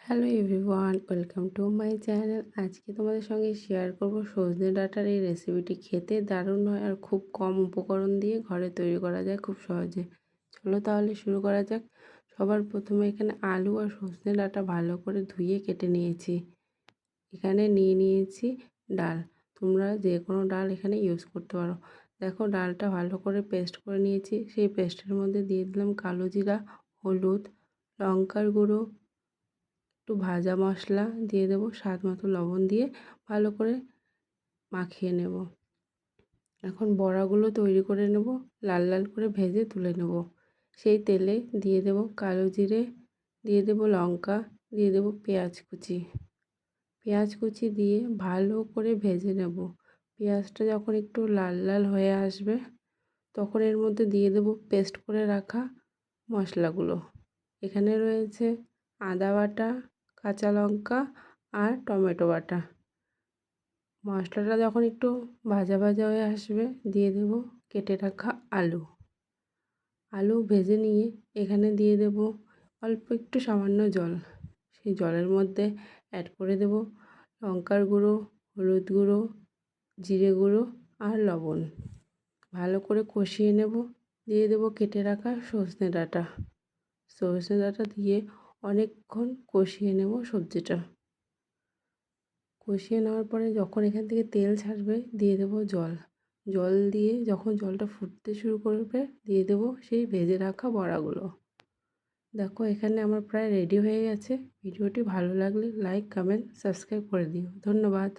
Hello everyone, welcome to my channel. আজকে তোমাদের সঙ্গে শেয়ার করব সজনে ডাঁটার এই রেসিপিটি। খেতে দারুণ হয় আর খুব কম উপকরণ দিয়ে ঘরে তৈরি করা যায় খুব সহজে। চলো তাহলে শুরু করা যাক। সবার প্রথমে এখানে আলু আর সজনে ডাঁটা ভালো করে ধুয়ে কেটে নিয়েছি। এখানে নিয়ে নিয়েছি ডাল। তোমরা যে কোনো ডাল এখানে ইউজ করতে পারো। দেখো ডালটা ভালো করে পেস্ট করে নিয়েছি। সেই পেস্টের মধ্যে দিয়ে দিলাম কালো জিরা, হলুদ, লঙ্কার গুঁড়ো, একটু ভাজা মশলা দিয়ে দেবো, স্বাদ মতো লবণ দিয়ে ভালো করে মাখিয়ে নেব। এখন বড়াগুলো তৈরি করে নেব, লাল লাল করে ভেজে তুলে নেব। সেই তেলে দিয়ে দেব কালো জিরে, দিয়ে দেব লঙ্কা, দিয়ে দেব পেঁয়াজ কুচি। পেঁয়াজ কুচি দিয়ে ভালো করে ভেজে নেব। পেঁয়াজটা যখন একটু লাল লাল হয়ে আসবে তখন এর মধ্যে দিয়ে দেব পেস্ট করে রাখা মশলাগুলো। এখানে রয়েছে আদা বাটা, কাঁচা লঙ্কা আর টমেটো বাটা। মশলাটা যখন একটু ভাজা ভাজা হয়ে আসবে দিয়ে দেব কেটে রাখা আলু। আলু ভেজে নিয়ে এখানে দিয়ে দেব অল্প একটু সামান্য জল। সেই জলের মধ্যে অ্যাড করে দেব লঙ্কার গুঁড়ো, হলুদ গুঁড়ো, জিরে গুঁড়ো আর লবণ। ভালো করে কষিয়ে নেব। দিয়ে দেব কেটে রাখা সজনে ডাঁটা। সজনে ডাঁটা দিয়ে অনেকক্ষণ কষিয়ে নেব সবজিটা। কষিয়ে নেওয়ার পরে যখন এখান থেকে তেল ছাড়বে দিয়ে দেব জল। জল দিয়ে যখন জলটা ফুটতে শুরু করবে দিয়ে দেব সেই ভেজে রাখা বড়াগুলো। দেখো এখানে আমার প্রায় রেডি হয়ে গেছে। ভিডিওটি ভালো লাগলে লাইক, কমেন্ট, সাবস্ক্রাইব করে দিও। ধন্যবাদ।